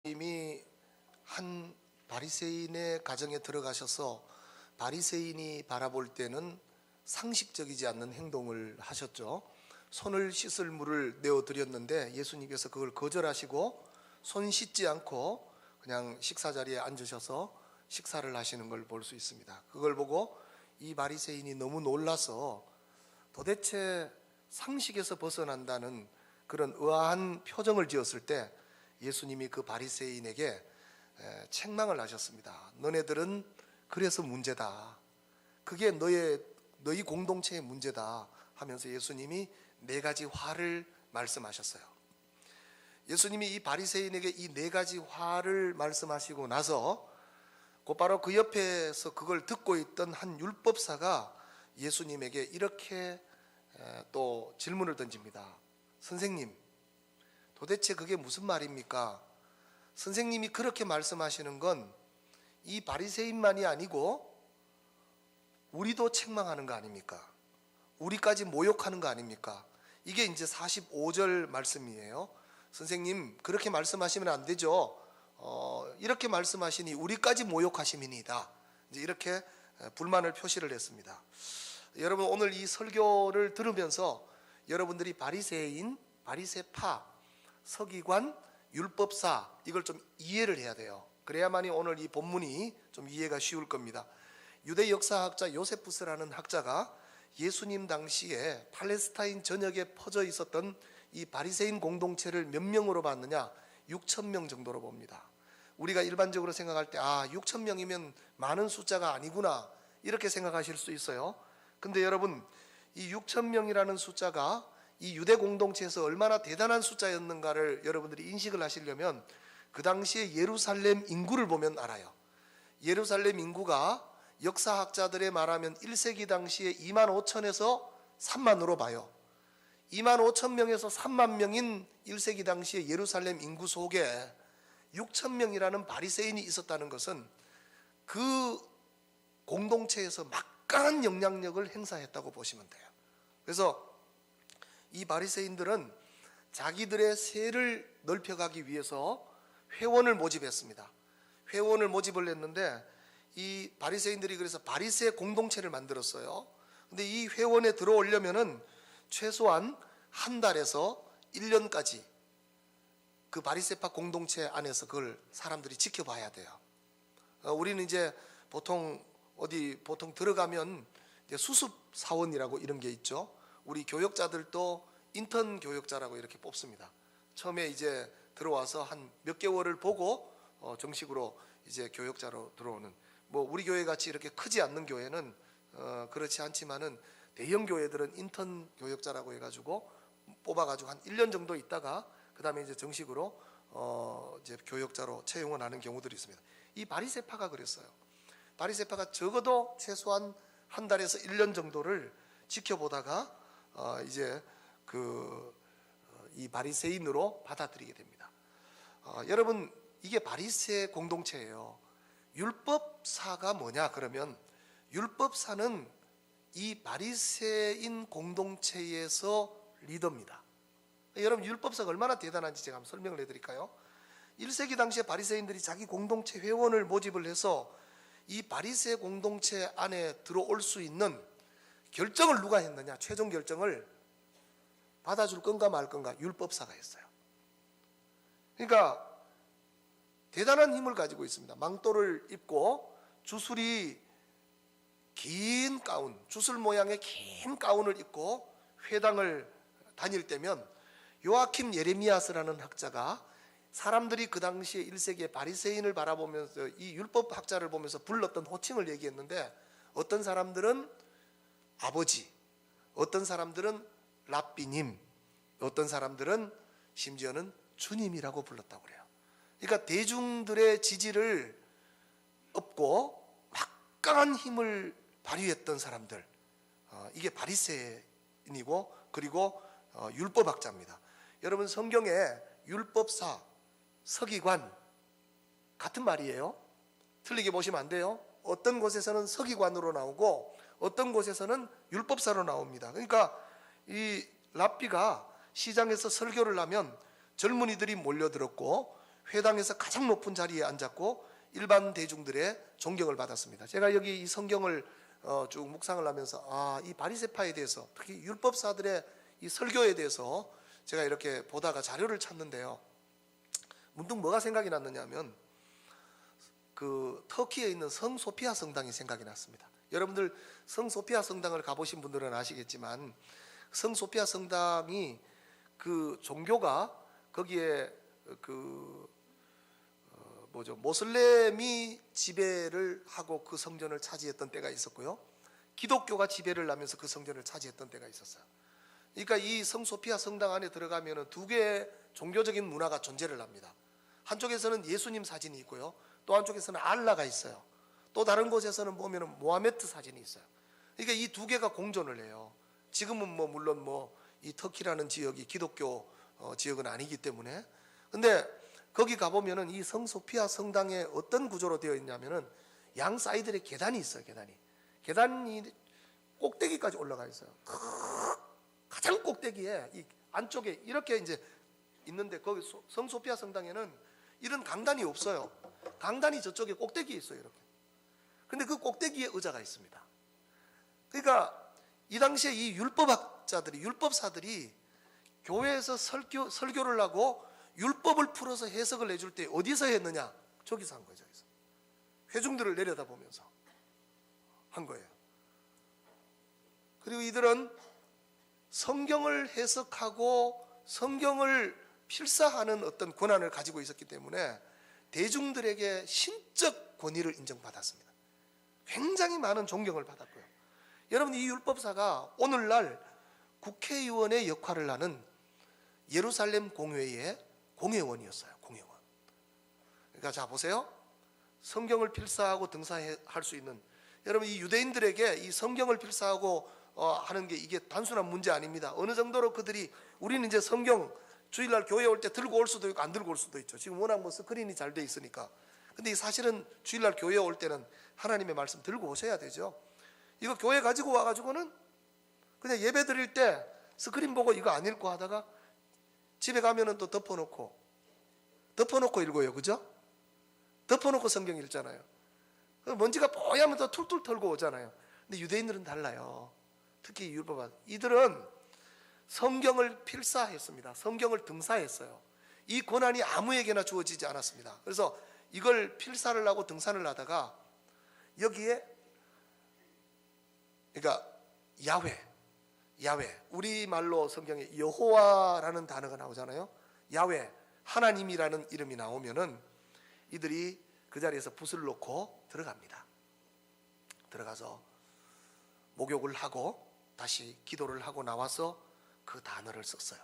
이미 한 바리새인의 가정에 들어가셔서 바리새인이 바라볼 때는 상식적이지 않는 행동을 하셨죠. 손을 씻을 물을 내어드렸는데 예수님께서 그걸 거절하시고 손 씻지 않고 그냥 식사 자리에 앉으셔서 식사를 하시는 걸 볼 수 있습니다. 그걸 보고 이 바리새인이 너무 놀라서 도대체 상식에서 벗어난다는 그런 의아한 표정을 지었을 때 예수님이 그 바리새인에게 책망을 하셨습니다. 너네들은 그래서 문제다. 그게 너희 공동체의 문제다 하면서 예수님이 네 가지 화를 말씀하셨어요. 예수님이 이 바리새인에게 이 네 가지 화를 말씀하시고 나서 곧바로 그 옆에서 그걸 듣고 있던 한 율법사가 예수님에게 이렇게 또 질문을 던집니다. 선생님, 도대체 그게 무슨 말입니까? 선생님이 그렇게 말씀하시는 건 이 바리새인만이 아니고 우리도 책망하는 거 아닙니까? 우리까지 모욕하는 거 아닙니까? 이게 이제 45절 말씀이에요. 선생님, 그렇게 말씀하시면 안 되죠. 이렇게 말씀하시니 우리까지 모욕하심이니이다. 이제 이렇게 불만을 표시를 했습니다. 여러분, 오늘 이 설교를 들으면서 여러분들이 바리새인, 바리새파, 서기관, 율법사 이걸 좀 이해를 해야 돼요. 그래야만이 오늘 이 본문이 좀 이해가 쉬울 겁니다. 유대 역사학자 요세푸스라는 학자가 예수님 당시에 팔레스타인 전역에 퍼져 있었던 이 바리새인 공동체를 몇 명으로 봤느냐? 6천 명 정도로 봅니다. 우리가 일반적으로 생각할 때 6천 명이면 많은 숫자가 아니구나 이렇게 생각하실 수 있어요. 근데 여러분, 이 6천 명이라는 숫자가 이 유대 공동체에서 얼마나 대단한 숫자였는가를 여러분들이 인식을 하시려면 그 당시에 예루살렘 인구를 보면 알아요. 예루살렘 인구가 역사학자들의 말하면 1세기 당시에 2만 5천에서 3만으로 봐요. 2만 5천 명에서 3만 명인 1세기 당시에 예루살렘 인구 속에 6천 명이라는 바리새인이 있었다는 것은 그 공동체에서 막강한 영향력을 행사했다고 보시면 돼요. 그래서 이 바리새인들은 자기들의 세를 넓혀가기 위해서 회원을 모집했습니다. 회원을 모집을 했는데 이 바리새인들이 그래서 바리새 공동체를 만들었어요. 근데 이 회원에 들어오려면은 최소한 한 달에서 1년까지 그 바리새파 공동체 안에서 그걸 사람들이 지켜봐야 돼요. 우리는 이제 보통 들어가면 이제 수습 사원이라고 이런 게 있죠. 우리 교역자들도 인턴 교역자라고 이렇게 뽑습니다. 처음에 이제 들어와서 한 몇 개월을 보고 정식으로 이제 교역자로 들어오는, 뭐 우리 교회 같이 이렇게 크지 않는 교회는 그렇지 않지만은 대형 교회들은 인턴 교역자라고 해가지고 뽑아가지고 한 1년 정도 있다가 그 다음에 이제 정식으로 이제 교역자로 채용을 하는 경우들이 있습니다. 이 바리새파가 그랬어요. 바리새파가 적어도 최소한 한 달에서 1년 정도를 지켜보다가 이제 이 바리새인으로 받아들이게 됩니다. 여러분, 이게 바리새 공동체예요. 율법사가 뭐냐? 그러면 율법사는 이 바리새인 공동체에서 리더입니다. 여러분, 율법사가 얼마나 대단한지 제가 한번 설명을 해드릴까요? 1세기 당시에 바리새인들이 자기 공동체 회원을 모집을 해서 이 바리새 공동체 안에 들어올 수 있는 결정을 누가 했느냐? 최종 결정을 받아줄 건가 말 건가? 율법사가 했어요. 그러니까 대단한 힘을 가지고 있습니다. 망토를 입고 주술이 긴 가운, 주술 모양의 긴 가운을 입고 회당을 다닐 때면 요아킴 예레미야스라는 학자가 사람들이 그 당시에 1세기에 바리새인을 바라보면서 이 율법 학자를 보면서 불렀던 호칭을 얘기했는데, 어떤 사람들은 아버지, 어떤 사람들은 랍비님, 어떤 사람들은 심지어는 주님이라고 불렀다고 그래요. 그러니까 대중들의 지지를 얻고 막강한 힘을 발휘했던 사람들, 이게 바리새인이고 그리고 율법학자입니다. 여러분, 성경에 율법사, 서기관 같은 말이에요. 틀리게 보시면 안 돼요. 어떤 곳에서는 서기관으로 나오고 어떤 곳에서는 율법사로 나옵니다. 그러니까 이 랍비가 시장에서 설교를 하면 젊은이들이 몰려들었고 회당에서 가장 높은 자리에 앉았고 일반 대중들의 존경을 받았습니다. 제가 여기 이 성경을 쭉 묵상을 하면서 이 바리새파에 대해서, 특히 율법사들의 이 설교에 대해서 제가 이렇게 보다가 자료를 찾는데요, 문득 뭐가 생각이 났느냐면 그 터키에 있는 성 소피아 성당이 생각이 났습니다. 여러분들 성 소피아 성당을 가보신 분들은 아시겠지만 성 소피아 성당이 그 종교가 거기에 모슬렘이 지배를 하고 그 성전을 차지했던 때가 있었고요, 기독교가 지배를 하면서 그 성전을 차지했던 때가 있었어요. 그러니까 이 성 소피아 성당 안에 들어가면은 두 개의 종교적인 문화가 존재를 합니다. 한쪽에서는 예수님 사진이 있고요, 또 한쪽에서는 알라가 있어요. 또 다른 곳에서는 보면은 모하메트 사진이 있어요. 그러니까 이 두 개가 공존을 해요. 지금은 물론 이 터키라는 지역이 기독교 지역은 아니기 때문에. 근데 거기 가보면은 이 성 소피아 성당에 어떤 구조로 되어 있냐면은 양 사이드에 계단이 있어요. 계단이 꼭대기까지 올라가 있어요. 가장 꼭대기에 이 안쪽에 이렇게 이제 있는데, 거기 성 소피아 성당에는 이런 강단이 없어요. 강단이 저쪽에 꼭대기에 있어요, 이렇게. 근데 그 꼭대기에 의자가 있습니다. 그러니까 이 당시에 이 율법사들이 교회에서 설교를 하고 율법을 풀어서 해석을 해줄 때 어디서 했느냐? 저기서 한 거죠. 회중들을 내려다보면서 한 거예요. 그리고 이들은 성경을 해석하고 성경을 필사하는 어떤 권한을 가지고 있었기 때문에 대중들에게 신적 권위를 인정받았습니다. 굉장히 많은 존경을 받았고요. 여러분, 이 율법사가 오늘날 국회의원의 역할을 하는 예루살렘 공회의 공회원이었어요. 공회원. 그러니까 자 보세요. 성경을 필사하고 등사할 수 있는, 여러분 이 유대인들에게 이 성경을 필사하고 하는 게 이게 단순한 문제 아닙니다. 어느 정도로 그들이, 우리는 이제 성경 주일날 교회 올 때 들고 올 수도 있고 안 들고 올 수도 있죠. 지금 워낙 스크린이 잘 돼 있으니까. 근데 사실은 주일날 교회 올 때는 하나님의 말씀 들고 오셔야 되죠. 이거 교회 가지고 와가지고는 그냥 예배 드릴 때 스크린 보고 이거 안 읽고 하다가 집에 가면은 또 덮어놓고 읽어요. 그죠? 덮어놓고 성경 읽잖아요. 먼지가 뽀얗면 또 툴툴 털고 오잖아요. 근데 유대인들은 달라요. 특히 율법은, 이들은 성경을 필사했습니다. 성경을 등사했어요. 이 권한이 아무에게나 주어지지 않았습니다. 그래서 이걸 필사를 하고 등산을 하다가 여기에, 그러니까 야훼, 우리말로 성경에 여호와라는 단어가 나오잖아요. 야훼, 하나님이라는 이름이 나오면은 이들이 그 자리에서 붓을 놓고 들어갑니다. 들어가서 목욕을 하고 다시 기도를 하고 나와서 그 단어를 썼어요.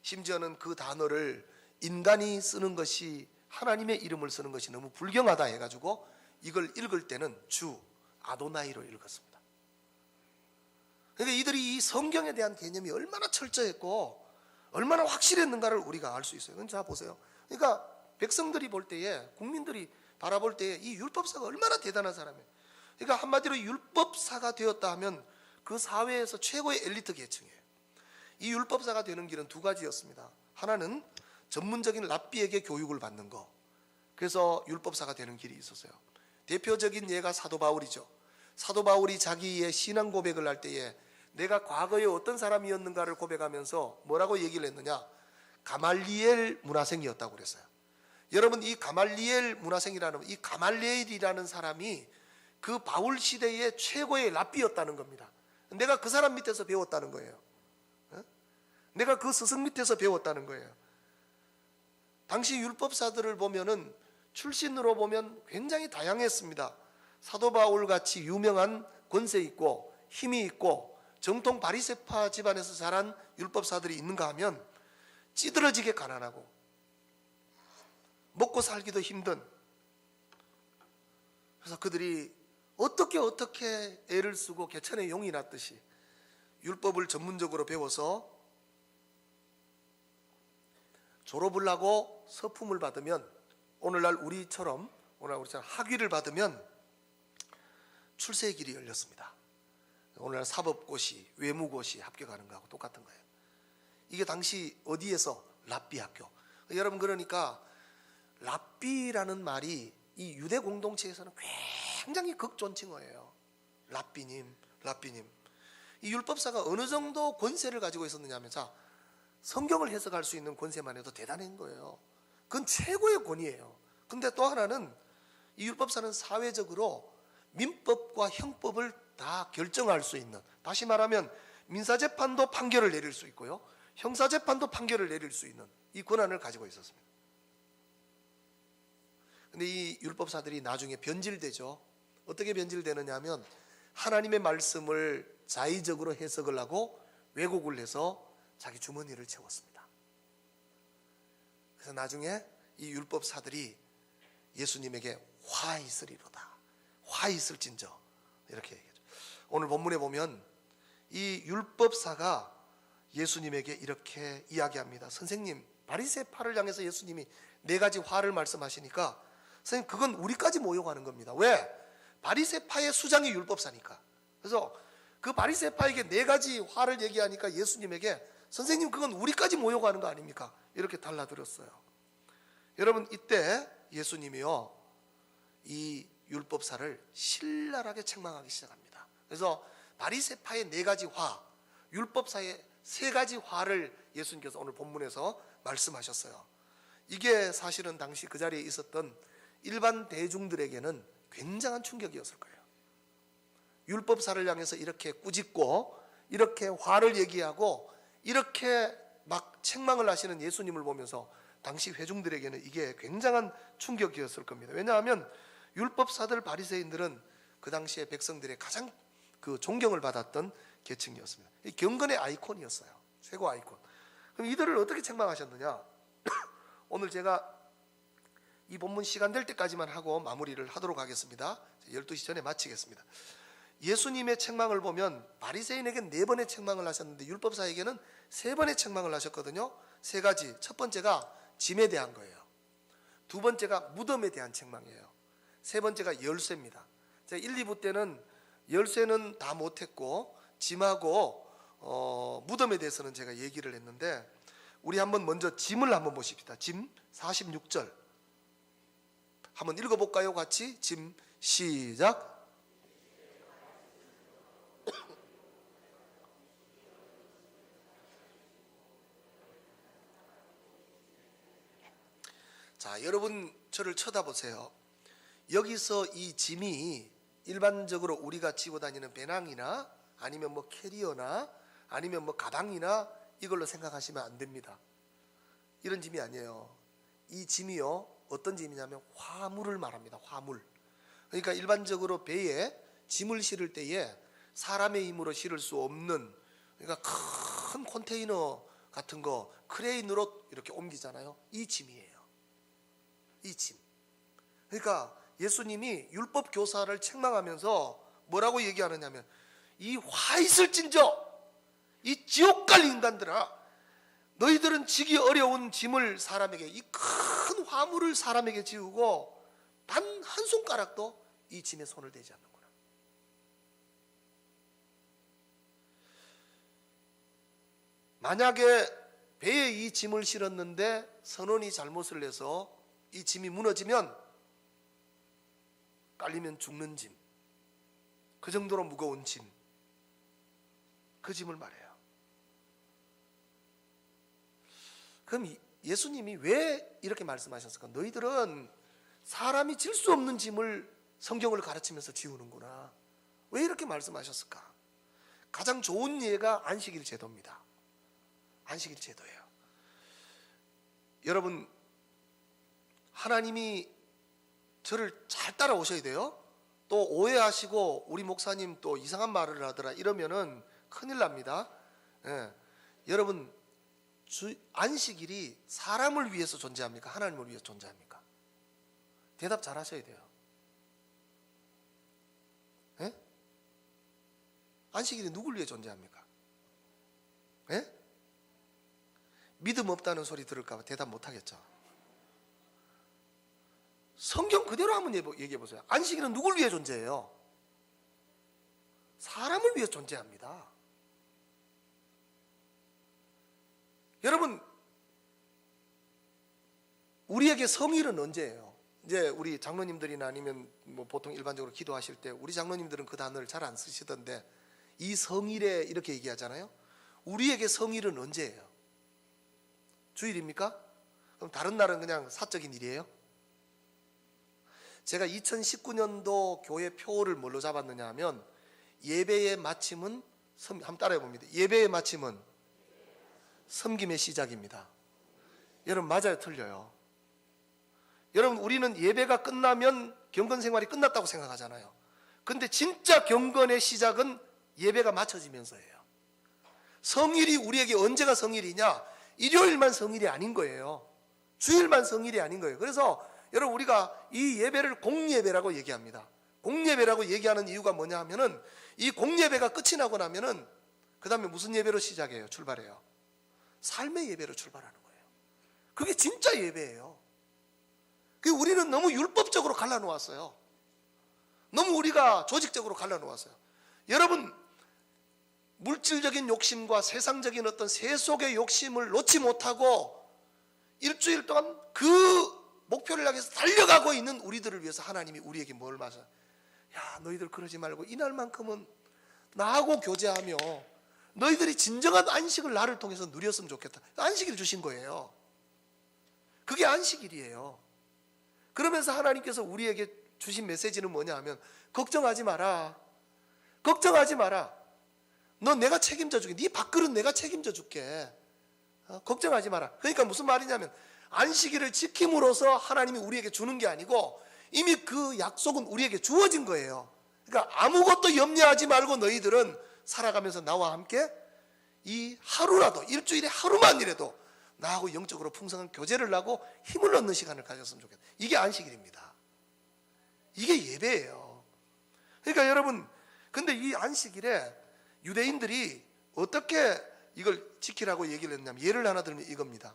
심지어는 그 단어를 인간이 쓰는 것이, 하나님의 이름을 쓰는 것이 너무 불경하다 해가지고 이걸 읽을 때는 주 아도나이로 읽었습니다. 그러니까 이들이 이 성경에 대한 개념이 얼마나 철저했고 얼마나 확실했는가를 우리가 알 수 있어요. 자 보세요. 그러니까 백성들이 볼 때에, 국민들이 바라볼 때에 이 율법사가 얼마나 대단한 사람이에요. 그러니까 한마디로 율법사가 되었다 하면 그 사회에서 최고의 엘리트 계층이에요. 이 율법사가 되는 길은 두 가지였습니다. 하나는 전문적인 랍비에게 교육을 받는 거. 그래서 율법사가 되는 길이 있었어요. 대표적인 예가 사도 바울이죠. 사도 바울이 자기의 신앙 고백을 할 때에 내가 과거에 어떤 사람이었는가를 고백하면서 뭐라고 얘기를 했느냐? 가말리엘 문화생이었다고 그랬어요. 여러분, 이 가말리엘 문화생이라는, 이 가말리엘이라는 사람이 그 바울 시대의 최고의 랍비였다는 겁니다. 내가 그 사람 밑에서 배웠다는 거예요. 내가 그 스승 밑에서 배웠다는 거예요. 당시 율법사들을 보면은 출신으로 보면 굉장히 다양했습니다. 사도 바울 같이 유명한 권세 있고 힘이 있고 정통 바리새파 집안에서 자란 율법사들이 있는가 하면 찌들어지게 가난하고 먹고 살기도 힘든, 그래서 그들이 어떻게 애를 쓰고 개천에 용이 났듯이 율법을 전문적으로 배워서 졸업을 하고 서품을 받으면, 오늘날 우리처럼 학위를 받으면 출세의 길이 열렸습니다. 오늘날 사법고시, 외무고시 합격하는 거하고 똑같은 거예요. 이게 당시 어디에서? 랍비 학교. 여러분, 그러니까 랍비라는 말이 이 유대 공동체에서는 굉장히 극존칭어예요. 랍비님. 이 율법사가 어느 정도 권세를 가지고 있었느냐 하면, 자, 성경을 해석할 수 있는 권세만 해도 대단한 거예요. 그건 최고의 권위예요. 근데 또 하나는 이 율법사는 사회적으로 민법과 형법을 다 결정할 수 있는, 다시 말하면 민사재판도 판결을 내릴 수 있고요, 형사재판도 판결을 내릴 수 있는 이 권한을 가지고 있었습니다. 근데 이 율법사들이 나중에 변질되죠. 어떻게 변질되느냐 하면 하나님의 말씀을 자의적으로 해석을 하고 왜곡을 해서 자기 주머니를 채웠습니다. 그래서 나중에 이 율법사들이 예수님에게 화 있으리로다, 화 있을진저, 이렇게 얘기하죠. 오늘 본문에 보면 이 율법사가 예수님에게 이렇게 이야기합니다. 선생님, 바리새파를 향해서 예수님이 4가지 화를 말씀하시니까, 선생님, 그건 우리까지 모욕하는 겁니다. 왜? 바리새파의 수장이 율법사니까. 그래서 그 바리새파에게 4가지 화를 얘기하니까 예수님에게, 선생님, 그건 우리까지 모욕하는 거 아닙니까? 이렇게 달라들었어요. 여러분, 이때 예수님이요, 이 율법사를 신랄하게 책망하기 시작합니다. 그래서 바리새파의 4가지 화, 율법사의 3가지 화를 예수님께서 오늘 본문에서 말씀하셨어요. 이게 사실은 당시 그 자리에 있었던 일반 대중들에게는 굉장한 충격이었을 거예요. 율법사를 향해서 이렇게 꾸짖고 이렇게 화를 얘기하고 이렇게 막 책망을 하시는 예수님을 보면서 당시 회중들에게는 이게 굉장한 충격이었을 겁니다. 왜냐하면 율법사들, 바리새인들은 그 당시에 백성들의 가장 그 존경을 받았던 계층이었습니다. 이 경건의 아이콘이었어요. 최고 아이콘. 그럼 이들을 어떻게 책망하셨느냐? 오늘 제가 이 본문 시간 될 때까지만 하고 마무리를 하도록 하겠습니다. 12시 전에 마치겠습니다. 예수님의 책망을 보면 바리새인에게 4번의 책망을 하셨는데 율법사에게는 3번의 책망을 하셨거든요. 3가지. 첫 번째가 짐에 대한 거예요. 2번째가 무덤에 대한 책망이에요. 3번째가 열쇠입니다. 제가 1, 2부 때는 열쇠는 다 못했고 짐하고 무덤에 대해서는 제가 얘기를 했는데, 우리 한번 먼저 짐을 한번 보십시다. 짐 46절 한번 읽어볼까요? 같이. 짐 시작. 자, 여러분 저를 쳐다보세요. 여기서 이 짐이 일반적으로 우리가 지고 다니는 배낭이나 아니면 뭐 캐리어나 아니면 뭐 가방이나 이걸로 생각하시면 안 됩니다. 이런 짐이 아니에요. 이 짐이요, 어떤 짐이냐면 화물을 말합니다. 화물. 그러니까 일반적으로 배에 짐을 실을 때에 사람의 힘으로 실을 수 없는, 그러니까 큰 컨테이너 같은 거 크레인으로 이렇게 옮기잖아요. 이 짐이에요. 이 짐. 그러니까 예수님이 율법 교사를 책망하면서 뭐라고 얘기하느냐면, 이 화 있을진저, 이 지옥 갈 인간들아, 너희들은 지기 어려운 짐을 사람에게, 이 큰 화물을 사람에게 지우고 단 한 손가락도 이 짐에 손을 대지 않는구나. 만약에 배에 이 짐을 실었는데 선원이 잘못을 해서 이 짐이 무너지면 깔리면 죽는 짐, 그 정도로 무거운 짐, 그 짐을 말해요. 그럼 예수님이 왜 이렇게 말씀하셨을까? 너희들은 사람이 질 수 없는 짐을 성경을 가르치면서 지우는구나. 왜 이렇게 말씀하셨을까? 가장 좋은 예가 안식일 제도입니다. 안식일 제도예요. 여러분, 하나님이 저를 잘 따라오셔야 돼요. 또 오해하시고 우리 목사님 또 이상한 말을 하더라 이러면은 큰일 납니다. 예. 여러분, 안식일이 사람을 위해서 존재합니까? 하나님을 위해서 존재합니까? 대답 잘 하셔야 돼요. 예? 안식일이 누굴 위해 존재합니까? 예? 믿음 없다는 소리 들을까 봐 대답 못 하겠죠. 성경 그대로 한번 얘기해 보세요. 안식일은 누굴 위해 존재해요? 사람을 위해 존재합니다. 여러분, 우리에게 성일은 언제예요? 이제 우리 장로님들이나 아니면 뭐 보통 일반적으로 기도하실 때 우리 장로님들은 그 단어를 잘 안 쓰시던데 이 성일에 이렇게 얘기하잖아요. 우리에게 성일은 언제예요? 주일입니까? 그럼 다른 날은 그냥 사적인 일이에요? 제가 2019년도 교회 표를 뭘로 잡았느냐 하면 예배의 마침은 한번 따라해 봅니다. 예배의 마침은 섬김의 시작입니다. 여러분 맞아요, 틀려요? 여러분 우리는 예배가 끝나면 경건 생활이 끝났다고 생각하잖아요. 근데 진짜 경건의 시작은 예배가 마쳐지면서예요. 성일이 우리에게 언제가 성일이냐? 일요일만 성일이 아닌 거예요. 주일만 성일이 아닌 거예요. 그래서 여러분 우리가 이 예배를 공예배라고 얘기합니다. 공예배라고 얘기하는 이유가 뭐냐 하면은 이 공예배가 끝이 나고 나면은 그 다음에 무슨 예배로 시작해요? 출발해요. 삶의 예배로 출발하는 거예요. 그게 진짜 예배예요. 우리는 너무 율법적으로 갈라놓았어요. 너무 우리가 조직적으로 갈라놓았어요. 여러분 물질적인 욕심과 세상적인 어떤 세속의 욕심을 놓지 못하고 일주일 동안 그 목표를 향해서 달려가고 있는 우리들을 위해서 하나님이 우리에게 뭘 마셔? 야, 너희들 그러지 말고 이날만큼은 나하고 교제하며 너희들이 진정한 안식을 나를 통해서 누렸으면 좋겠다. 안식일 주신 거예요. 그게 안식일이에요. 그러면서 하나님께서 우리에게 주신 메시지는 뭐냐 하면 걱정하지 마라. 걱정하지 마라. 너 내가 책임져 줄게. 네 밥그릇 내가 책임져 줄게. 걱정하지 마라. 그러니까 무슨 말이냐면 안식일을 지킴으로써 하나님이 우리에게 주는 게 아니고 이미 그 약속은 우리에게 주어진 거예요. 그러니까 아무것도 염려하지 말고 너희들은 살아가면서 나와 함께 이 하루라도 일주일에 하루만이라도 나하고 영적으로 풍성한 교제를 하고 힘을 얻는 시간을 가졌으면 좋겠다. 이게 안식일입니다. 이게 예배예요. 그러니까 여러분 근데 이 안식일에 유대인들이 어떻게 이걸 지키라고 얘기를 했냐면 예를 하나 들면 이겁니다.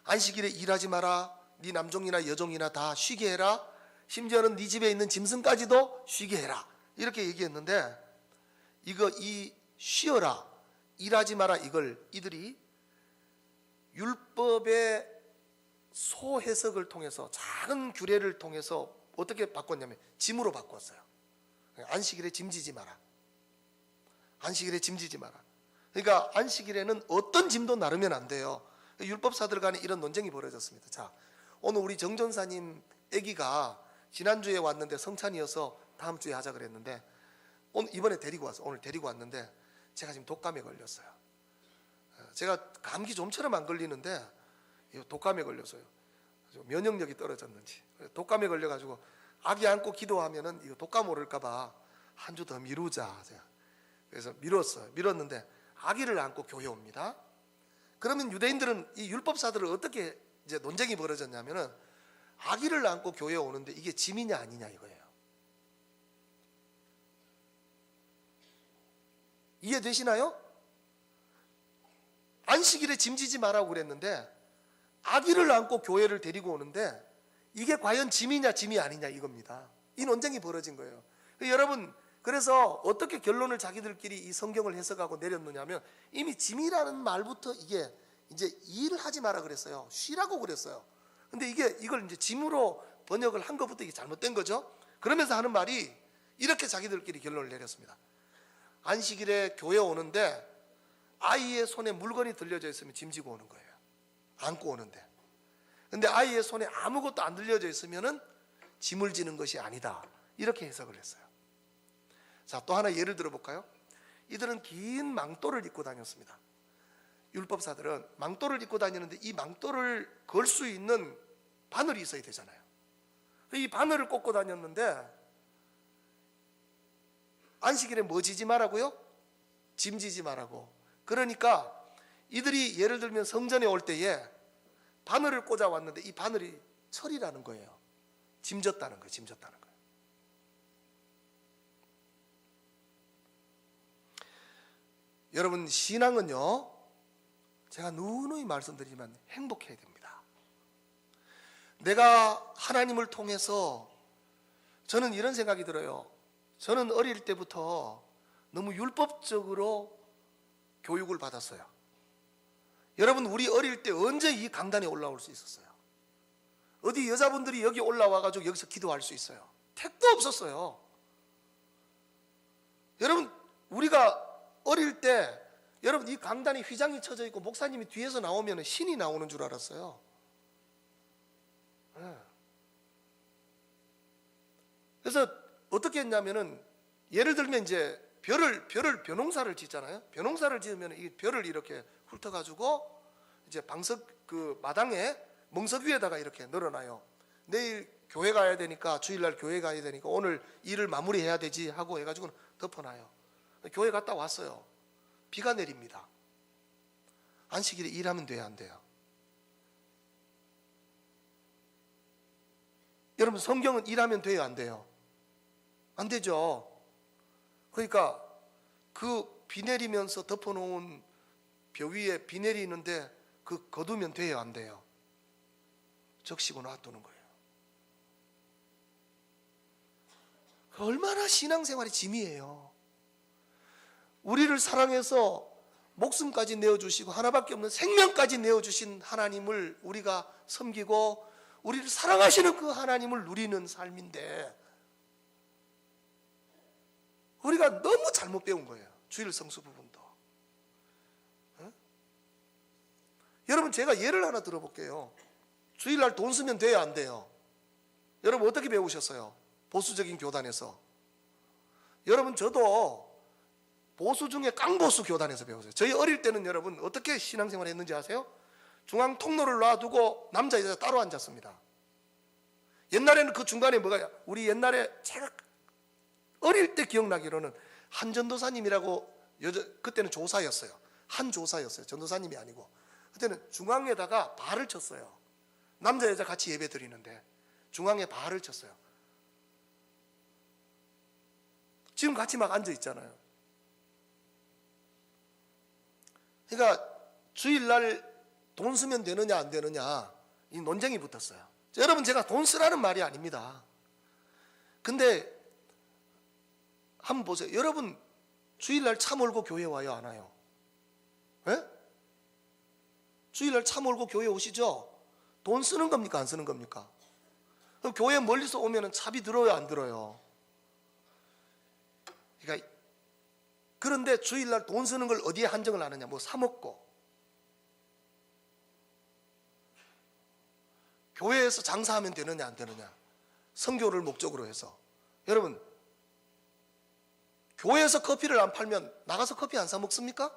안식일에 일하지 마라. 네 남종이나 여종이나 다 쉬게 해라. 심지어는 네 집에 있는 짐승까지도 쉬게 해라. 이렇게 얘기했는데 이 쉬어라, 일하지 마라 이걸 이들이 율법의 소해석을 통해서 작은 규례를 통해서 어떻게 바꿨냐면 짐으로 바꿨어요. 안식일에 짐지지 마라. 안식일에 짐지지 마라. 그러니까 안식일에는 어떤 짐도 나르면 안 돼요. 율법사들 간에 이런 논쟁이 벌어졌습니다. 자, 오늘 우리 정전사님 아기가 지난주에 왔는데 성찬이어서 다음 주에 하자 그랬는데 이번에 오늘 데리고 왔는데 제가 지금 독감에 걸렸어요. 제가 감기 좀처럼 안 걸리는데 독감에 걸려서요. 면역력이 떨어졌는지 독감에 걸려가지고 아기 안고 기도하면은 이거 독감 오를까봐 한 주 더 미루자. 그래서 밀었는데 아기를 안고 교회 옵니다. 그러면 유대인들은 이 율법사들을 어떻게 이제 논쟁이 벌어졌냐면은 아기를 안고 교회에 오는데 이게 짐이냐 아니냐 이거예요. 이해되시나요? 안식일에 짐지지 마라고 그랬는데 아기를 안고 교회를 데리고 오는데 이게 과연 짐이냐 짐이 아니냐 이겁니다. 이 논쟁이 벌어진 거예요. 여러분 그래서 어떻게 결론을 자기들끼리 이 성경을 해석하고 내렸느냐면 이미 짐이라는 말부터 이게 이제 일을 하지 마라 그랬어요. 쉬라고 그랬어요. 근데 이걸 이제 짐으로 번역을 한 것부터 이게 잘못된 거죠. 그러면서 하는 말이 이렇게 자기들끼리 결론을 내렸습니다. 안식일에 교회 오는데 아이의 손에 물건이 들려져 있으면 짐지고 오는 거예요. 안고 오는데. 근데 아이의 손에 아무것도 안 들려져 있으면은 짐을 지는 것이 아니다. 이렇게 해석을 했어요. 자, 또 하나 예를 들어볼까요? 이들은 긴 망토를 입고 다녔습니다. 율법사들은 망토를 입고 다니는데 이 망토를 걸 수 있는 바늘이 있어야 되잖아요. 이 바늘을 꽂고 다녔는데 안식일에 뭐 지지 말라고요? 짐 지지 말라고. 그러니까 이들이 예를 들면 성전에 올 때에 바늘을 꽂아 왔는데 이 바늘이 철이라는 거예요. 짐졌다는 거예요. 짐졌다는 거예요. 여러분 신앙은요, 제가 누누이 말씀드리지만 행복해야 됩니다. 내가 하나님을 통해서 저는 이런 생각이 들어요. 저는 어릴 때부터 너무 율법적으로 교육을 받았어요. 여러분 우리 어릴 때 언제 이 강단에 올라올 수 있었어요? 어디 여자분들이 여기 올라와가지고 여기서 기도할 수 있어요. 택도 없었어요. 여러분, 우리가 어릴 때 여러분 이 강단에 휘장이 쳐져 있고 목사님이 뒤에서 나오면 신이 나오는 줄 알았어요. 그래서 어떻게 했냐면은 예를 들면 이제 벼농사를 짓잖아요. 벼농사를 지으면 이 벼를 이렇게 훑어가지고 이제 방석 그 마당에 멍석 위에다가 이렇게 널어놔요. 내일 교회 가야 되니까, 주일날 교회 가야 되니까 오늘 일을 마무리해야 되지 하고 해가지고 덮어놔요. 교회 갔다 왔어요. 비가 내립니다. 안식일에 일하면 돼요, 안 돼요? 여러분, 성경은 일하면 돼요, 안 돼요? 안 되죠. 그러니까 그 비 내리면서 덮어놓은 벼 위에 비 내리는데 그 거두면 돼요, 안 돼요? 적시고 놔두는 거예요. 얼마나 신앙생활이 짐이에요. 우리를 사랑해서 목숨까지 내어주시고 하나밖에 없는 생명까지 내어주신 하나님을 우리가 섬기고 우리를 사랑하시는 그 하나님을 누리는 삶인데 우리가 너무 잘못 배운 거예요. 주일 성수 부분도. 여러분, 제가 예를 하나 들어볼게요. 주일날 돈 쓰면 돼요, 안 돼요? 여러분 어떻게 배우셨어요? 보수적인 교단에서. 여러분, 저도 보수 중에 깡보수 교단에서 배웠어요. 저희 어릴 때는 여러분 어떻게 신앙생활 했는지 아세요? 중앙 통로를 놔두고 남자 여자 따로 앉았습니다. 옛날에는 그 중간에 뭐가, 우리 옛날에 제가 어릴 때 기억나기로는 한 전도사님이라고, 그때는 조사였어요. 한 조사였어요. 전도사님이 아니고. 그때는 중앙에다가 발을 쳤어요. 남자 여자 같이 예배 드리는데 중앙에 발을 쳤어요. 지금 같이 막 앉아 있잖아요. 그러니까 주일날 돈 쓰면 되느냐 안 되느냐 이 논쟁이 붙었어요. 여러분, 제가 돈 쓰라는 말이 아닙니다. 근데 한번 보세요. 여러분, 주일날 차 몰고 교회 와요, 안 와요? 예? 주일날 차 몰고 교회 오시죠? 돈 쓰는 겁니까, 안 쓰는 겁니까? 그럼 교회 멀리서 오면 차비 들어요, 안 들어요? 그러니까 그런데 주일날 돈 쓰는 걸 어디에 한정을 하느냐? 뭐 사 먹고, 교회에서 장사하면 되느냐 안 되느냐, 선교를 목적으로 해서. 여러분, 교회에서 커피를 안 팔면 나가서 커피 안 사 먹습니까?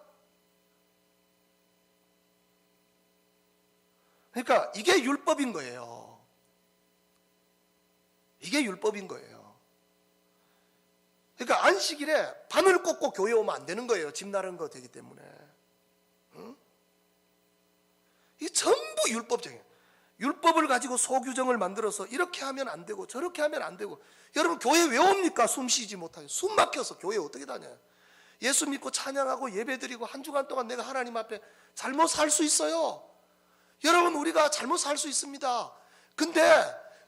그러니까 이게 율법인 거예요. 이게 율법인 거예요. 그러니까 안식일에 바늘 꽂고 교회 오면 안 되는 거예요. 집 나른 거 되기 때문에. 응? 이게 전부 율법적이에요. 율법을 가지고 소규정을 만들어서 이렇게 하면 안 되고 저렇게 하면 안 되고. 여러분, 교회 왜 옵니까? 숨 쉬지 못하게. 숨 막혀서 교회 어떻게 다녀요? 예수 믿고 찬양하고 예배드리고 한 주간 동안 내가 하나님 앞에 잘못 살 수 있어요. 여러분, 우리가 잘못 살 수 있습니다. 근데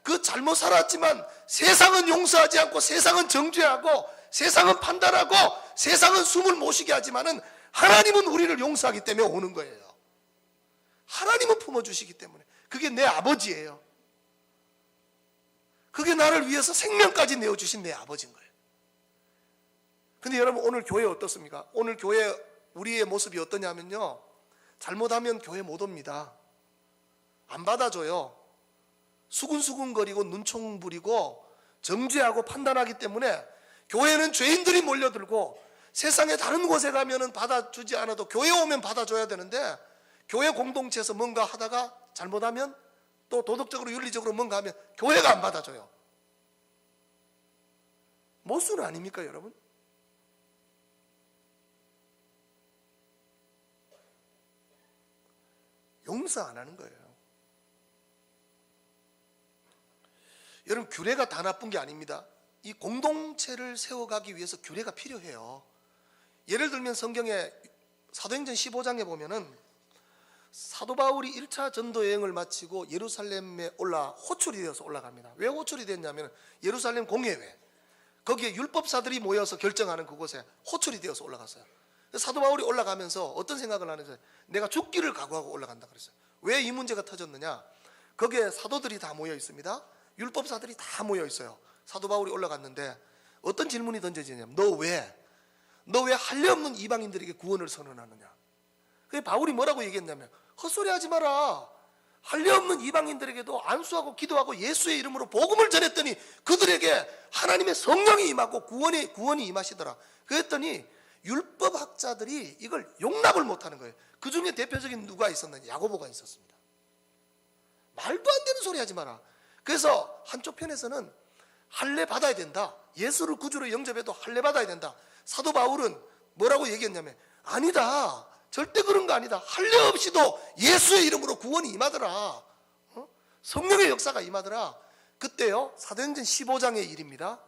그 잘못 살았지만 세상은 용서하지 않고 세상은 정죄하고 세상은 판단하고 세상은 숨을 못 쉬게 하지만은 하나님은 우리를 용서하기 때문에 오는 거예요. 하나님은 품어주시기 때문에. 그게 내 아버지예요. 그게 나를 위해서 생명까지 내어주신 내 아버지인 거예요. 근데 여러분, 오늘 교회 어떻습니까? 오늘 교회 우리의 모습이 어떠냐면요, 잘못하면 교회 못 옵니다. 안 받아줘요. 수근수근거리고 눈총 부리고 정죄하고 판단하기 때문에 교회는 죄인들이 몰려들고 세상에 다른 곳에 가면은 받아주지 않아도 교회 오면 받아줘야 되는데 교회 공동체에서 뭔가 하다가 잘못하면 또 도덕적으로 윤리적으로 뭔가 하면 교회가 안 받아줘요. 모순 아닙니까, 여러분? 용서 안 하는 거예요. 여러분, 규례가 다 나쁜 게 아닙니다. 이 공동체를 세워가기 위해서 규례가 필요해요. 예를 들면 성경에 사도행전 15장에 보면은 사도 바울이 1차 전도 여행을 마치고 예루살렘에 호출이 되어서 올라갑니다. 왜 호출이 됐냐면 예루살렘 공회회, 거기에 율법사들이 모여서 결정하는 그곳에 호출이 되어서 올라갔어요. 사도 바울이 올라가면서 어떤 생각을 하는지, 내가 죽기를 각오하고 올라간다 그랬어요. 왜 이 문제가 터졌느냐? 거기에 사도들이 다 모여 있습니다. 율법사들이 다 모여 있어요. 사도 바울이 올라갔는데 어떤 질문이 던져지냐면 너 왜 할례 없는 이방인들에게 구원을 선언하느냐. 그게 바울이 뭐라고 얘기했냐면 헛소리 하지 마라. 할례 없는 이방인들에게도 안수하고 기도하고 예수의 이름으로 복음을 전했더니 그들에게 하나님의 성령이 임하고 구원이 임하시더라. 그랬더니 율법학자들이 이걸 용납을 못하는 거예요. 그 중에 대표적인 누가 있었느냐? 야고보가 있었습니다. 말도 안 되는 소리 하지 마라. 그래서 한쪽 편에서는 할례 받아야 된다. 예수를 구주로 영접해도 할례 받아야 된다. 사도 바울은 뭐라고 얘기했냐면 아니다. 절대 그런 거 아니다. 할례 없이도 예수의 이름으로 구원이 임하더라. 성령의 역사가 임하더라. 그때요, 사도행전 15장의 일입니다.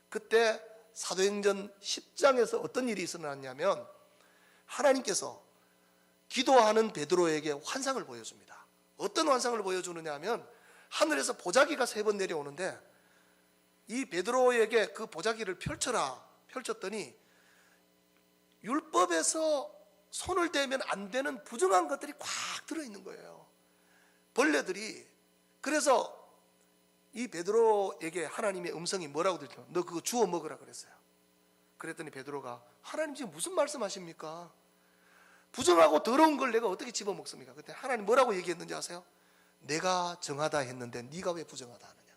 그때 사도행전 10장에서 어떤 일이 일어났냐면 하나님께서 기도하는 베드로에게 환상을 보여줍니다. 어떤 환상을 보여주느냐 하면 하늘에서 보자기가 3번 내려오는데 이 베드로에게 그 보자기를 펼쳤더니 율법에서 손을 대면 안 되는 부정한 것들이 꽉 들어있는 거예요. 벌레들이. 그래서 이 베드로에게 하나님의 음성이 뭐라고 들죠? 너 그거 주워 먹으라 그랬어요. 그랬더니 베드로가 하나님 지금 무슨 말씀하십니까? 부정하고 더러운 걸 내가 어떻게 집어먹습니까? 그때 하나님 뭐라고 얘기했는지 아세요? 내가 정하다 했는데 네가 왜 부정하다 하느냐.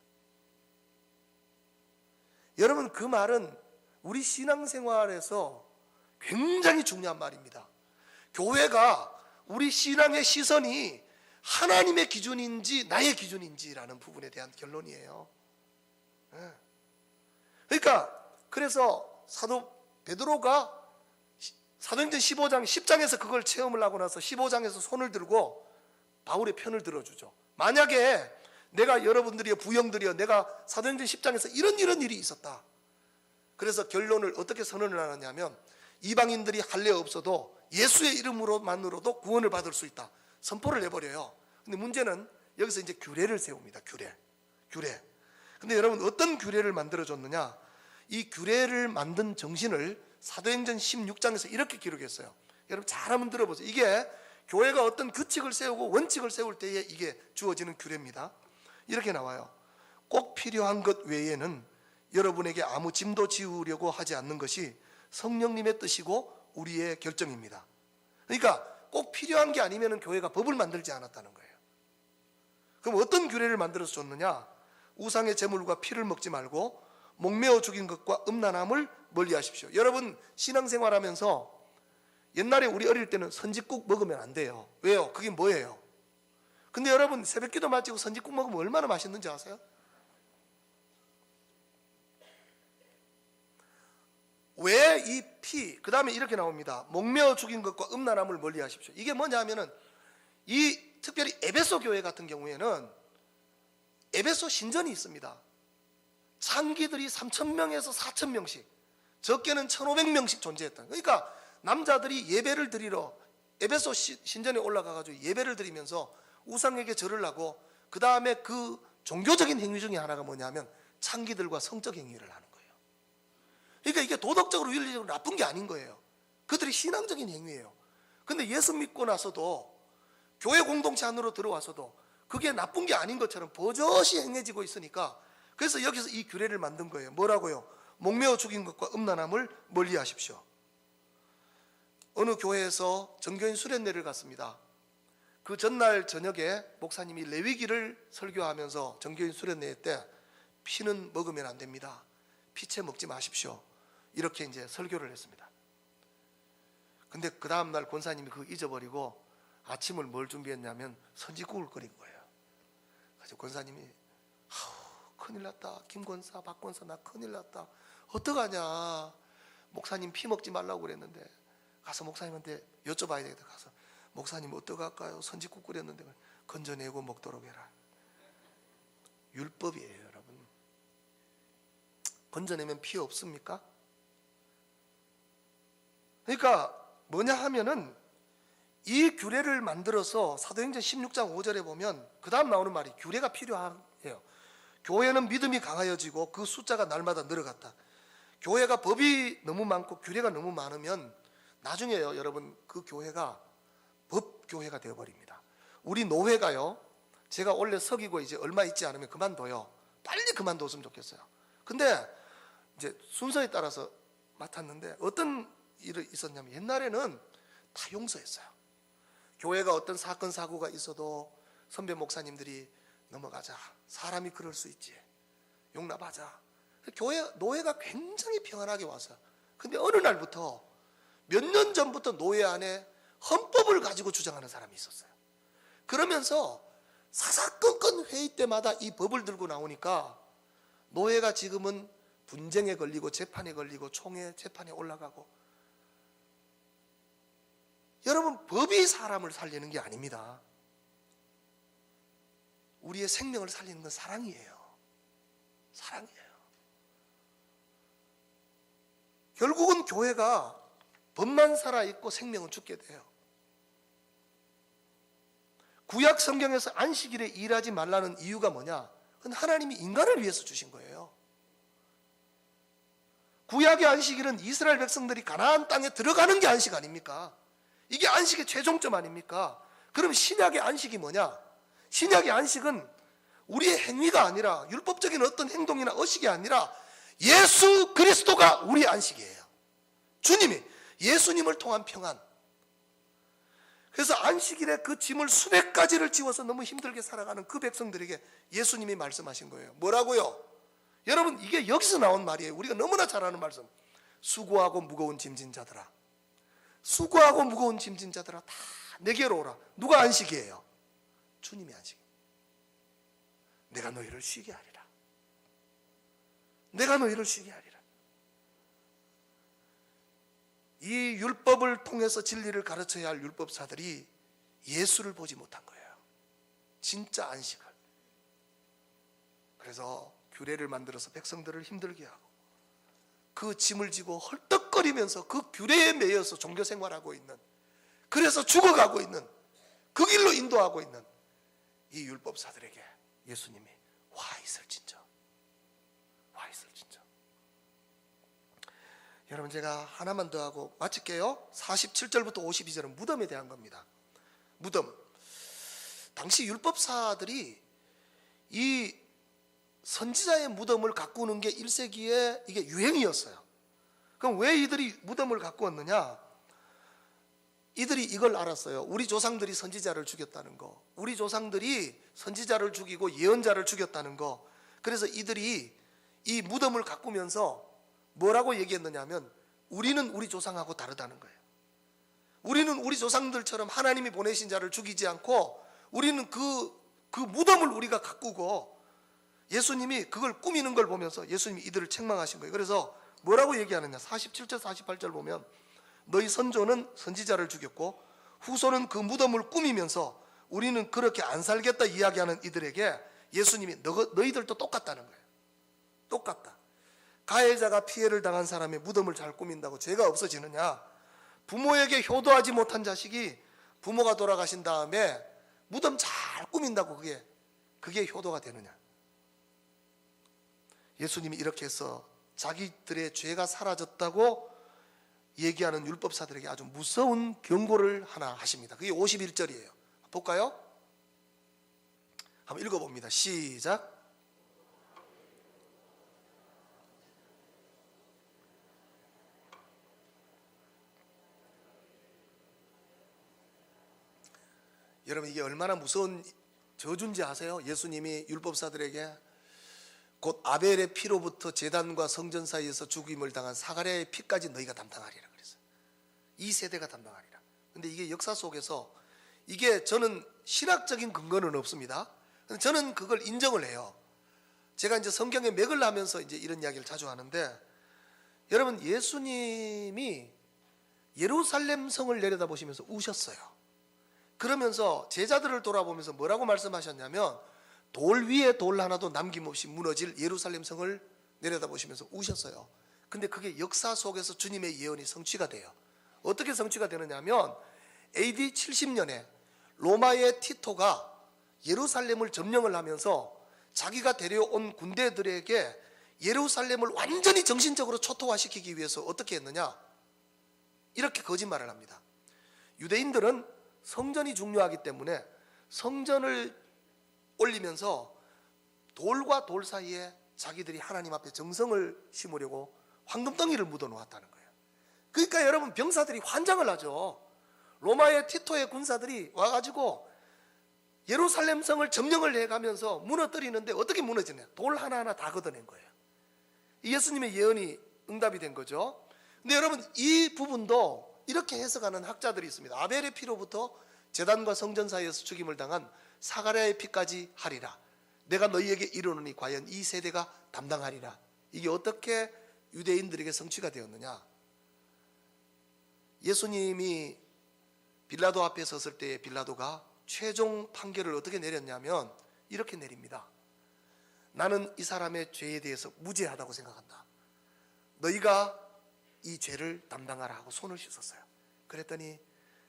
여러분, 그 말은 우리 신앙생활에서 굉장히 중요한 말입니다. 교회가 우리 신앙의 시선이 하나님의 기준인지 나의 기준인지라는 부분에 대한 결론이에요. 그러니까 그래서 사도 베드로가 사도행전 15장 10장에서 그걸 체험을 하고 나서 15장에서 손을 들고 바울의 편을 들어주죠. 만약에 내가 여러분들이여 부형들이여 내가 사도행전 10장에서 이런 일이 있었다. 그래서 결론을 어떻게 선언을 하느냐면 이방인들이 할례 없어도 예수의 이름으로만으로도 구원을 받을 수 있다. 선포를 해버려요. 근데 문제는 여기서 이제 규례를 세웁니다. 규례. 근데 여러분 어떤 규례를 만들어줬느냐? 이 규례를 만든 정신을 사도행전 16장에서 이렇게 기록했어요. 여러분 잘 한번 들어보세요. 이게 교회가 어떤 규칙을 세우고 원칙을 세울 때에 이게 주어지는 규례입니다. 이렇게 나와요. 꼭 필요한 것 외에는 여러분에게 아무 짐도 지우려고 하지 않는 것이 성령님의 뜻이고 우리의 결정입니다. 그러니까 꼭 필요한 게 아니면 교회가 법을 만들지 않았다는 거예요. 그럼 어떤 규례를 만들어서 줬느냐? 우상의 제물과 피를 먹지 말고 목매어 죽인 것과 음란함을 멀리하십시오. 여러분 신앙생활하면서 옛날에 우리 어릴 때는 선짓국 먹으면 안 돼요. 왜요? 그게 뭐예요? 근데 여러분 새벽기도 마치고 선짓국 먹으면 얼마나 맛있는지 아세요? 왜 이 피, 그 다음에 이렇게 나옵니다. 목매어 죽인 것과 음란함을 멀리하십시오. 이게 뭐냐 하면은 이 특별히 에베소 교회 같은 경우에는 에베소 신전이 있습니다. 창기들이 3,000명에서 4,000명씩, 적게는 1,500명씩 존재했다. 그러니까 남자들이 예배를 드리러 에베소 신전에 올라가가지고 예배를 드리면서 우상에게 절을 하고 그 다음에 그 종교적인 행위 중에 하나가 뭐냐면 창기들과 성적 행위를 하는 거예요. 그러니까 이게 도덕적으로 윤리적으로 나쁜 게 아닌 거예요. 그들이 신앙적인 행위예요. 근데 예수 믿고 나서도 교회 공동체 안으로 들어와서도 그게 나쁜 게 아닌 것처럼 버젓이 행해지고 있으니까 그래서 여기서 이 규례를 만든 거예요. 뭐라고요? 목매어 죽인 것과 음란함을 멀리하십시오. 어느 교회에서 정교인 수련회를 갔습니다. 그 전날 저녁에 목사님이 레위기를 설교하면서 정교인 수련회 때 피는 먹으면 안 됩니다. 피채 먹지 마십시오. 이렇게 이제 설교를 했습니다. 근데 그 다음날 권사님이 그거 잊어버리고 아침을 뭘 준비했냐면 선짓국을 끓인 거예요. 그래서 권사님이 큰일 났다. 김 권사, 박 권사 나 큰일 났다. 어떡하냐. 목사님 피 먹지 말라고 그랬는데 가서 목사님한테 여쭤봐야 되겠다. 가서 목사님 어떡할까요? 선짓국 끓였는데 건져내고 먹도록 해라. 율법이에요, 여러분. 건져내면 피 없습니까? 그러니까 뭐냐 하면은 이 규례를 만들어서 사도행전 16장 5절에 보면 그 다음 나오는 말이 규례가 필요해요. 교회는 믿음이 강하여지고 그 숫자가 날마다 늘어갔다. 교회가 법이 너무 많고 규례가 너무 많으면 나중에요, 여러분 그 교회가 법교회가 되어버립니다. 우리 노회가요, 제가 원래 석이고 이제 얼마 있지 않으면 그만둬요. 빨리 그만뒀으면 좋겠어요. 근데 이제 순서에 따라서 맡았는데 어떤 일이 있었냐면 옛날에는 다 용서했어요. 교회가 어떤 사건 사고가 있어도 선배 목사님들이 넘어가자, 사람이 그럴 수 있지, 용납하자. 교회 노예가 굉장히 평안하게 왔어요. 근데 어느 날부터 몇 년 전부터 노예 안에 헌법을 가지고 주장하는 사람이 있었어요. 그러면서 사사건건 회의 때마다 이 법을 들고 나오니까 노예가 지금은 분쟁에 걸리고 재판에 걸리고 총회 재판에 올라가고. 여러분, 법이 사람을 살리는 게 아닙니다. 우리의 생명을 살리는 건 사랑이에요. 사랑이에요. 결국은 교회가 법만 살아있고 생명은 죽게 돼요. 구약 성경에서 안식일에 일하지 말라는 이유가 뭐냐? 그건 하나님이 인간을 위해서 주신 거예요. 구약의 안식일은 이스라엘 백성들이 가나안 땅에 들어가는 게 안식 아닙니까? 이게 안식의 최종점 아닙니까? 그럼 신약의 안식이 뭐냐? 신약의 안식은 우리의 행위가 아니라, 율법적인 어떤 행동이나 의식이 아니라 예수 그리스도가 우리의 안식이에요. 주님이, 예수님을 통한 평안. 그래서 안식일에 그 짐을 수백 가지를 지워서 너무 힘들게 살아가는 그 백성들에게 예수님이 말씀하신 거예요. 뭐라고요? 여러분, 이게 여기서 나온 말이에요. 우리가 너무나 잘 아는 말씀. 수고하고 무거운 짐진 자들아, 수고하고 무거운 짐진 자들아, 다 내게로 오라. 누가 안식이에요? 주님이 안식. 내가 너희를 쉬게 하리라. 내가 너희를 쉬게 하리라. 이 율법을 통해서 진리를 가르쳐야 할 율법사들이 예수를 보지 못한 거예요. 진짜 안식을. 그래서 규례를 만들어서 백성들을 힘들게 하고 그 짐을 지고 헐떡거리면서 그 규례에 매여서 종교 생활하고 있는, 그래서 죽어가고 있는, 그 길로 인도하고 있는 이 율법사들에게 예수님이 와 있을진저, 와 있을진저. 여러분, 제가 하나만 더 하고 마칠게요. 47절부터 52절은 무덤에 대한 겁니다. 무덤. 당시 율법사들이 이 선지자의 무덤을 가꾸는 게 1세기에 이게 유행이었어요. 그럼 왜 이들이 무덤을 가꾸었느냐? 이들이 이걸 알았어요. 우리 조상들이 선지자를 죽였다는 거, 우리 조상들이 선지자를 죽이고 예언자를 죽였다는 거. 그래서 이들이 이 무덤을 가꾸면서 뭐라고 얘기했느냐 하면, 우리는 우리 조상하고 다르다는 거예요. 우리는 우리 조상들처럼 하나님이 보내신 자를 죽이지 않고 우리는 그 무덤을 우리가 가꾸고, 예수님이 그걸 꾸미는 걸 보면서 예수님이 이들을 책망하신 거예요. 그래서 뭐라고 얘기하느냐? 47절 48절 보면, 너희 선조는 선지자를 죽였고 후손은 그 무덤을 꾸미면서 우리는 그렇게 안 살겠다 이야기하는 이들에게 예수님이 너희들도 똑같다는 거예요. 똑같다. 가해자가 피해를 당한 사람의 무덤을 잘 꾸민다고 죄가 없어지느냐? 부모에게 효도하지 못한 자식이 부모가 돌아가신 다음에 무덤 잘 꾸민다고 그게 효도가 되느냐? 예수님이 이렇게 해서 자기들의 죄가 사라졌다고 얘기하는 율법사들에게 아주 무서운 경고를 하나 하십니다. 그게 51절이에요. 볼까요? 한번 읽어봅니다. 시작. 여러분, 이게 얼마나 무서운 저주인지 아세요? 예수님이 율법사들에게 곧 아벨의 피로부터 제단과 성전 사이에서 죽임을 당한 사가랴의 피까지 너희가 담당하리라 그랬어요. 이 세대가 담당하리라. 근데 이게 역사 속에서, 이게 저는 신학적인 근거는 없습니다. 저는 그걸 인정을 해요. 제가 이제 성경의 맥을 하면서 이제 이런 이야기를 자주 하는데, 여러분, 예수님이 예루살렘 성을 내려다보시면서 우셨어요. 그러면서 제자들을 돌아보면서 뭐라고 말씀하셨냐면, 돌 위에 돌 하나도 남김없이 무너질 예루살렘 성을 내려다보시면서 우셨어요. 근데 그게 역사 속에서 주님의 예언이 성취가 돼요. 어떻게 성취가 되느냐면, AD 70년에 로마의 티토가 예루살렘을 점령을 하면서 자기가 데려온 군대들에게 예루살렘을 완전히 정신적으로 초토화시키기 위해서 어떻게 했느냐? 이렇게 거짓말을 합니다. 유대인들은 성전이 중요하기 때문에 성전을 올리면서 돌과 돌 사이에 자기들이 하나님 앞에 정성을 심으려고 황금덩이를 묻어 놓았다는 거예요. 그러니까 여러분, 병사들이 환장을 하죠. 로마의 티토의 군사들이 와가지고 예루살렘 성을 점령을 해가면서 무너뜨리는데 어떻게 무너지냐? 돌 하나하나 다 걷어낸 거예요. 예수님의 예언이 응답이 된 거죠. 근데 여러분, 이 부분도 이렇게 해석하는 학자들이 있습니다. 아벨의 피로부터 제단과 성전 사이에서 죽임을 당한 사가랴의 피까지 하리라. 내가 너희에게 이르노니 과연 이 세대가 담당하리라. 이게 어떻게 유대인들에게 성취가 되었느냐? 예수님이 빌라도 앞에 섰을 때 빌라도가 최종 판결을 어떻게 내렸냐면 이렇게 내립니다. 나는 이 사람의 죄에 대해서 무죄하다고 생각한다. 너희가 이 죄를 담당하라 하고 손을 씻었어요. 그랬더니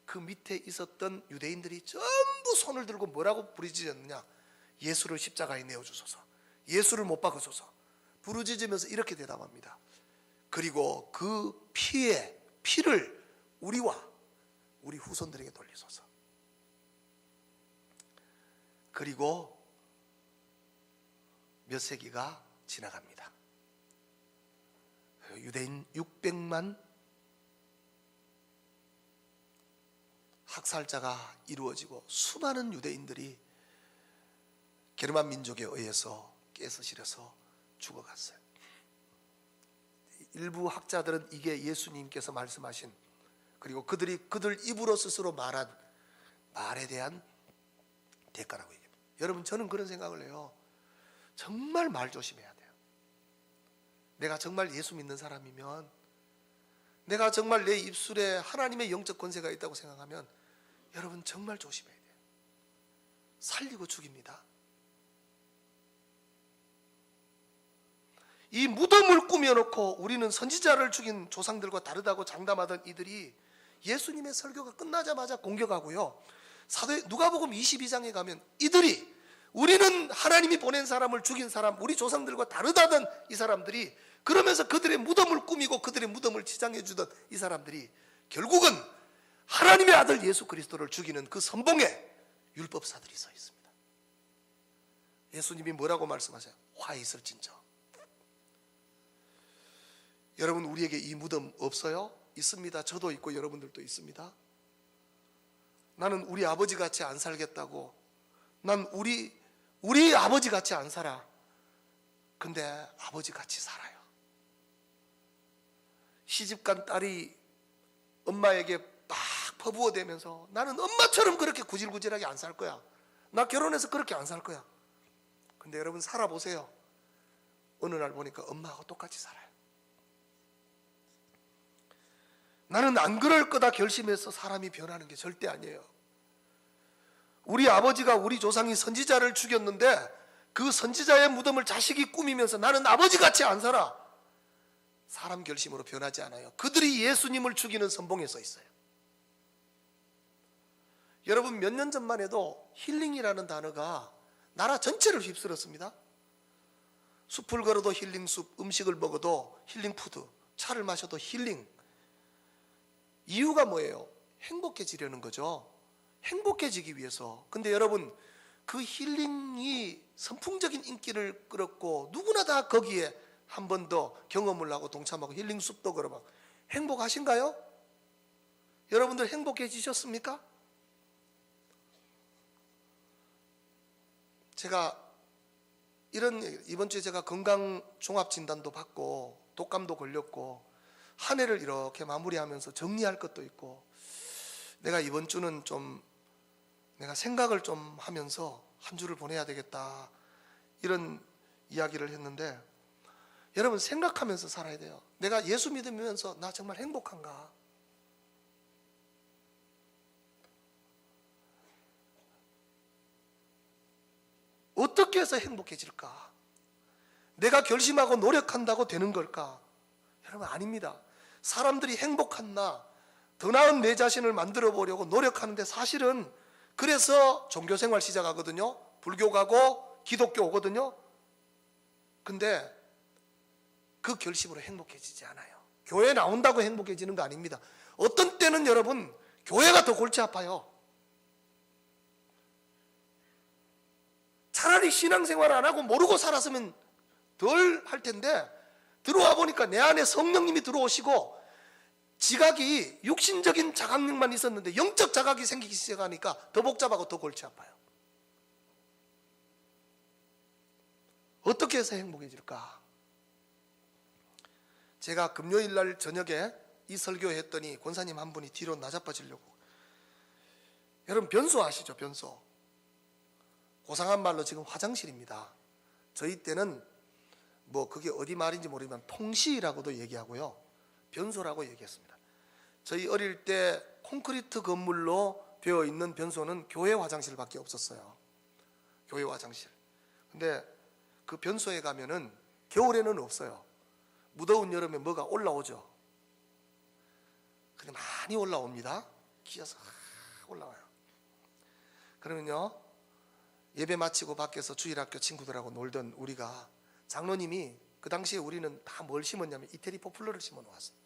그 밑에 있었던 유대인들이 전부 손을 들고 뭐라고 부르짖었느냐? 예수를 십자가에 내어주소서, 예수를 못 박으소서 부르짖으면서 이렇게 대답합니다. 그리고 그 피를 우리와 우리 후손들에게 돌리소서. 그리고 몇 세기가 지나갑니다. 유대인 600만 학살자가 이루어지고 수많은 유대인들이 게르만 민족에 의해서 깨서 시려서 죽어갔어요. 일부 학자들은 이게 예수님께서 말씀하신, 그리고 그들 입으로 스스로 말한 말에 대한 대가라고 얘기합니다. 여러분, 저는 그런 생각을 해요. 정말 말 조심해야 돼요. 내가 정말 예수 믿는 사람이면, 내가 정말 내 입술에 하나님의 영적 권세가 있다고 생각하면 여러분 정말 조심해야 돼요. 살리고 죽입니다. 이 무덤을 꾸며놓고 우리는 선지자를 죽인 조상들과 다르다고 장담하던 이들이 예수님의 설교가 끝나자마자 공격하고요, 누가복음 22장에 가면 이들이, 우리는 하나님이 보낸 사람을 죽인 사람, 우리 조상들과 다르다던 이 사람들이, 그러면서 그들의 무덤을 꾸미고 그들의 무덤을 치장해 주던 이 사람들이 결국은 하나님의 아들 예수 그리스도를 죽이는 그 선봉에 율법사들이 서 있습니다. 예수님이 뭐라고 말씀하세요? 화 있을진저. 여러분, 우리에게 이 무덤 없어요? 있습니다. 저도 있고 여러분들도 있습니다. 나는 우리 아버지 같이 안 살겠다고, 난 우리 아버지 같이 안 살아. 근데 아버지 같이 살아요. 시집간 딸이 엄마에게 막 퍼부어대면서 나는 엄마처럼 그렇게 구질구질하게 안 살 거야. 나 결혼해서 그렇게 안 살 거야. 근데 여러분, 살아보세요. 어느 날 보니까 엄마하고 똑같이 살아요. 나는 안 그럴 거다 결심해서 사람이 변하는 게 절대 아니에요. 우리 아버지가, 우리 조상이 선지자를 죽였는데 그 선지자의 무덤을 자식이 꾸미면서 나는 아버지같이 안 살아. 사람 결심으로 변하지 않아요. 그들이 예수님을 죽이는 선봉에 서 있어요. 여러분, 몇 년 전만 해도 힐링이라는 단어가 나라 전체를 휩쓸었습니다. 숲을 걸어도 힐링숲, 음식을 먹어도 힐링푸드, 차를 마셔도 힐링. 이유가 뭐예요? 행복해지려는 거죠. 행복해지기 위해서. 근데 여러분, 그 힐링이 선풍적인 인기를 끌었고 누구나 다 거기에 한 번 더 경험을 하고 동참하고 힐링숲도 걸어봐. 행복하신가요? 여러분들 행복해지셨습니까? 제가 이번 주에 제가 건강 종합 진단도 받고 독감도 걸렸고 한 해를 이렇게 마무리하면서 정리할 것도 있고, 내가 이번 주는 좀 내가 생각을 좀 하면서 한 주를 보내야 되겠다, 이런 이야기를 했는데, 여러분 생각하면서 살아야 돼요. 내가 예수 믿으면서 나 정말 행복한가? 어떻게 해서 행복해질까? 내가 결심하고 노력한다고 되는 걸까? 여러분, 아닙니다. 사람들이 행복한 나, 더 나은 내 자신을 만들어 보려고 노력하는데, 사실은 그래서 종교생활 시작하거든요. 불교 가고 기독교 오거든요. 근데 그 결심으로 행복해지지 않아요. 교회 나온다고 행복해지는 거 아닙니다. 어떤 때는 여러분, 교회가 더 골치 아파요. 차라리 신앙생활 안 하고 모르고 살았으면 덜 할 텐데, 들어와 보니까 내 안에 성령님이 들어오시고 지각이 육신적인 자각력만 있었는데 영적 자각이 생기기 시작하니까 더 복잡하고 더 골치 아파요. 어떻게 해서 행복해질까? 제가 금요일 날 저녁에 이 설교했더니 권사님 한 분이 뒤로 나자빠지려고. 여러분 변소 아시죠? 변소. 고상한 말로 지금 화장실입니다. 저희 때는 뭐 그게 어디 말인지 모르지만 통시라고도 얘기하고요, 변소라고 얘기했습니다. 저희 어릴 때 콘크리트 건물로 되어 있는 변소는 교회 화장실밖에 없었어요. 교회 화장실. 근데 그 변소에 가면은 겨울에는 없어요. 무더운 여름에 뭐가 올라오죠. 근데 많이 올라옵니다. 기어서 올라와요. 그러면요, 예배 마치고 밖에서 주일학교 친구들하고 놀던 우리가, 장로님이 그 당시에 우리는 다 뭘 심었냐면 이태리 포플러를 심어 놓았어요.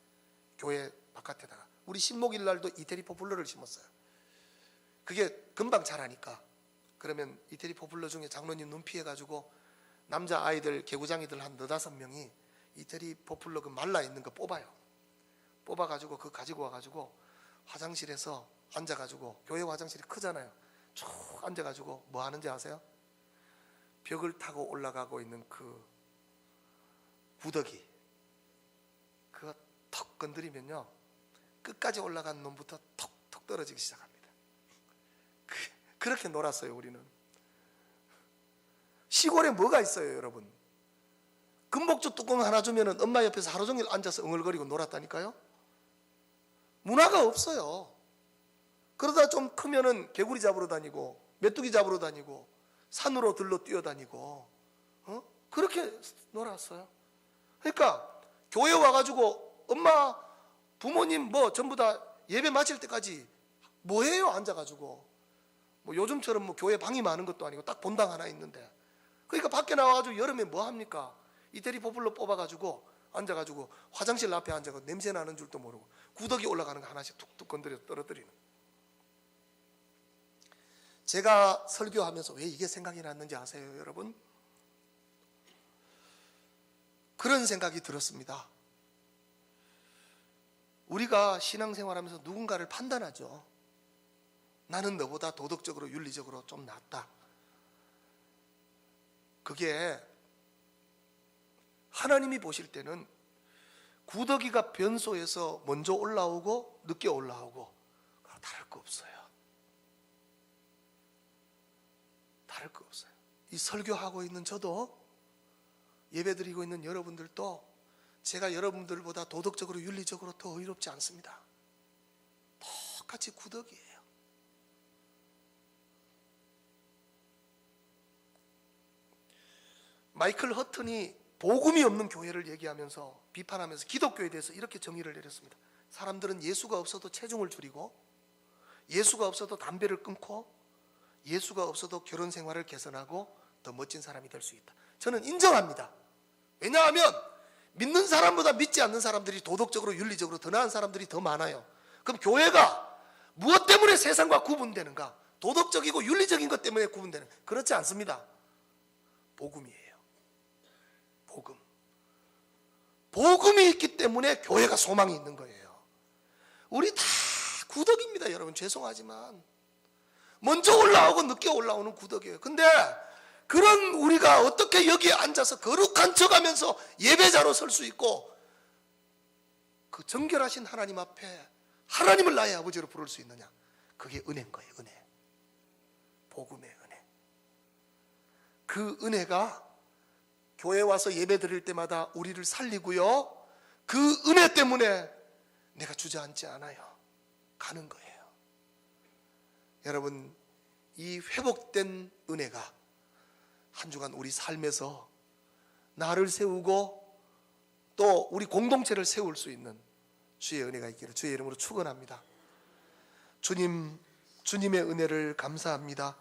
교회 바깥에다가. 우리 신목일 날도 이태리 포플러를 심었어요. 그게 금방 자라니까. 그러면 이태리 포플러 중에 장로님 눈 피해가지고 남자 아이들, 개구장이들 한 4-5명이 이태리 포플러 그 말라있는 거 뽑아요. 뽑아가지고 그거 가지고 와가지고 화장실에서 앉아가지고, 교회 화장실이 크잖아요. 쭉 앉아가지고 뭐 하는지 아세요? 벽을 타고 올라가고 있는 그 구더기, 그거 턱 건드리면요 끝까지 올라간 놈부터 턱턱 떨어지기 시작합니다. 그렇게 놀았어요 우리는. 시골에 뭐가 있어요 여러분? 금복주 뚜껑 하나 주면은 엄마 옆에서 하루 종일 앉아서 응얼거리고 놀았다니까요. 문화가 없어요. 그러다 좀 크면은 개구리 잡으러 다니고 메뚜기 잡으러 다니고 산으로 들러 뛰어다니고 그렇게 놀았어요. 그러니까 교회 와가지고 엄마, 부모님 뭐 전부 다 예배 마칠 때까지 뭐해요? 앉아가지고. 뭐 요즘처럼 뭐 교회 방이 많은 것도 아니고 딱 본당 하나 있는데, 그러니까 밖에 나와가지고 여름에 뭐 합니까? 이태리 포플러 뽑아가지고 앉아가지고 화장실 앞에 앉아가지고 냄새 나는 줄도 모르고 구더기 올라가는 거 하나씩 툭툭 건드려 떨어뜨리는. 제가 설교하면서 왜 이게 생각이 났는지 아세요 여러분? 그런 생각이 들었습니다. 우리가 신앙생활하면서 누군가를 판단하죠. 나는 너보다 도덕적으로 윤리적으로 좀 낫다. 그게 하나님이 보실 때는 구더기가 변소에서 먼저 올라오고 늦게 올라오고 다를 거 없어요. 다를 거 없어요. 이 설교하고 있는 저도, 예배드리고 있는 여러분들도 제가 여러분들보다 도덕적으로 윤리적으로 더 의롭지 않습니다. 똑같이 구더기예요. 마이클 허튼이 복음이 없는 교회를 얘기하면서, 비판하면서 기독교에 대해서 이렇게 정의를 내렸습니다. 사람들은 예수가 없어도 체중을 줄이고, 예수가 없어도 담배를 끊고, 예수가 없어도 결혼 생활을 개선하고 더 멋진 사람이 될 수 있다. 저는 인정합니다. 왜냐하면 믿는 사람보다 믿지 않는 사람들이 도덕적으로 윤리적으로 더 나은 사람들이 더 많아요. 그럼 교회가 무엇 때문에 세상과 구분되는가? 도덕적이고 윤리적인 것 때문에 구분되는, 그렇지 않습니다. 복음이에요. 복음. 복음이 있기 때문에 교회가 소망이 있는 거예요. 우리 다 구덕입니다 여러분. 죄송하지만 먼저 올라오고 늦게 올라오는 구덕이에요. 근데 그런 우리가 어떻게 여기에 앉아서 거룩한 척하면서 예배자로 설 수 있고 그 정결하신 하나님 앞에 하나님을 나의 아버지로 부를 수 있느냐? 그게 은혜인 거예요. 은혜. 복음의 은혜. 그 은혜가 교회 와서 예배 드릴 때마다 우리를 살리고요, 그 은혜 때문에 내가 주저앉지 않아요. 가는 거예요. 여러분, 이 회복된 은혜가 한 주간 우리 삶에서 나를 세우고 또 우리 공동체를 세울 수 있는 주의 은혜가 있기를 주의 이름으로 축원합니다. 주님, 주님의 은혜를 감사합니다.